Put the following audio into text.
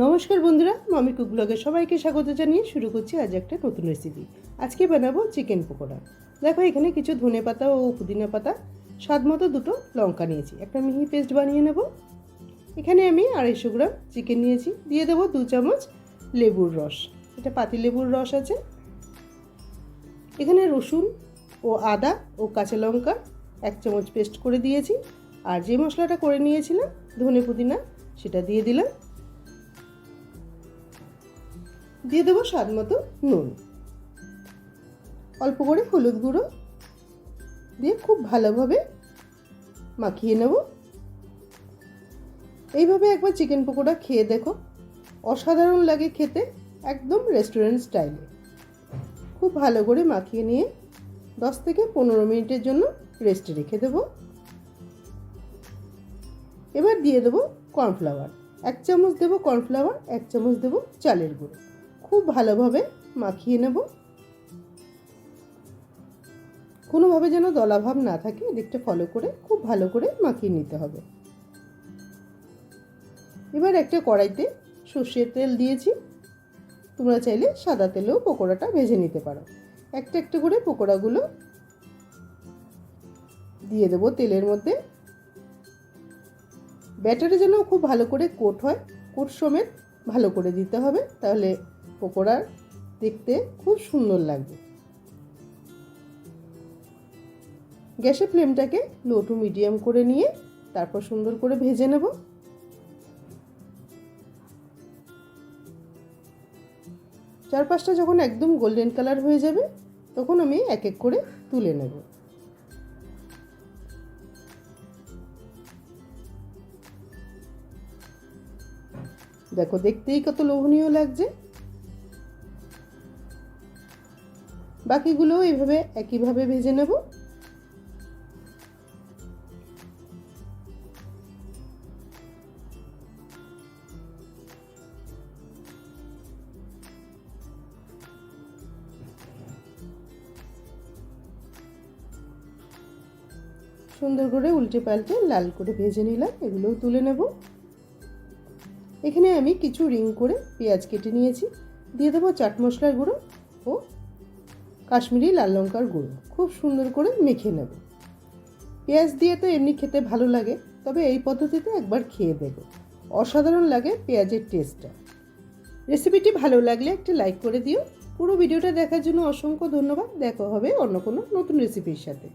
নমস্কার বন্ধুরা, মামি কুক ব্লগে সবাইকে স্বাগত জানিয়ে শুরু করছি আজ একটা নতুন রেসিপি। আজকে বানাবো চিকেন পকোড়া। দেখো এখানে কিছু ধনেপাতা ও পুদিনা পাতা, স্বাদ মতো দুটো লঙ্কা নিয়েছি, একটা মিহি পেস্ট বানিয়ে নেব। এখানে আমি 250 গ্রাম চিকেন নিয়েছি, দিয়ে দেবো 2 চামচ লেবুর রস, এটা পাতি লেবুর রস আছে। এখানে রসুন ও আদা ও কাঁচা লঙ্কা 1 চামচ পেস্ট করে দিয়েছি। আর যে মশলাটা করে নিয়েছিলাম ধনে পুদিনা, সেটা দিয়ে দিলাম। দিয়ে দেবো স্বাদ মতো নুন, অল্প করে হলুদ গুঁড়ো দিয়ে খুব ভালোভাবে মাখিয়ে নেব। এইভাবে একবার চিকেন পকোড়া খেয়ে দেখো, অসাধারণ লাগে খেতে, একদম রেস্টুরেন্ট স্টাইলে। খুব ভালো করে মাখিয়ে নিয়ে 10 থেকে 15 মিনিটের জন্য রেস্টে রেখে দেব। এবার দিয়ে দেবো কর্নফ্লাওয়ার, 1 চামচ দেবো কর্নফ্লাওয়ার, 1 চামচ দেবো চালের গুঁড়ো। খুব ভালোভাবে মাখিয়ে নেব, কোনোভাবে যেন দলাভাব না থাকে, দিকটা ফলো করে খুব ভালো করে মাখিয়ে নিতে হবে। এবার একটা কড়াইতে সর্ষের তেল দিয়েছি, তোমরা চাইলে সাদা তেলেও পকোড়াটা ভেজে নিতে পারো। একটা একটা করে পকোড়াগুলো দিয়ে দেবো তেলের মধ্যে। ব্যাটারে যেন খুব ভালো করে কোট হয়, কোট সমেত ভালো করে দিতে হবে, তাহলে পকোড়ার দেখতে খুব সুন্দর লাগবে। গ্যাসের ফ্লেমটাকে লো টু মিডিয়াম করে নিয়ে তারপর সুন্দর করে ভেজে নেব। চারপাশটা যখন একদম গোল্ডেন কালার হয়ে যাবে তখন আমি এক এক করে তুলে নেব। দেখো দেখতেই কত লোভনীয় লাগছে। বাকিগুলোও এইভাবে একইভাবে ভেজে নেব। সুন্দর করে উল্টে পাল্টে লাল করে ভেজে নিলাম, এগুলোও তুলে নেব। এখানে আমি কিছু রিং করে পেঁয়াজ কেটে নিয়েছি, দিয়ে দেবো চাট মশলার গুঁড়ো ও কাশ্মীরি লাল লঙ্কার গুঁড়ো, খুব সুন্দর করে মেখে নেব। পেঁয়াজ দিয়ে তো এমনি খেতে ভালো লাগে, তবে এই পদ্ধতিতে একবার খেয়ে দেখো, অসাধারণ লাগে পেঁয়াজের টেস্টটা। রেসিপিটি ভালো লাগলে একটা লাইক করে দিও। পুরো ভিডিওটা দেখার জন্য অসংখ্য ধন্যবাদ। দেখা হবে অন্য কোনো নতুন রেসিপির সাথে।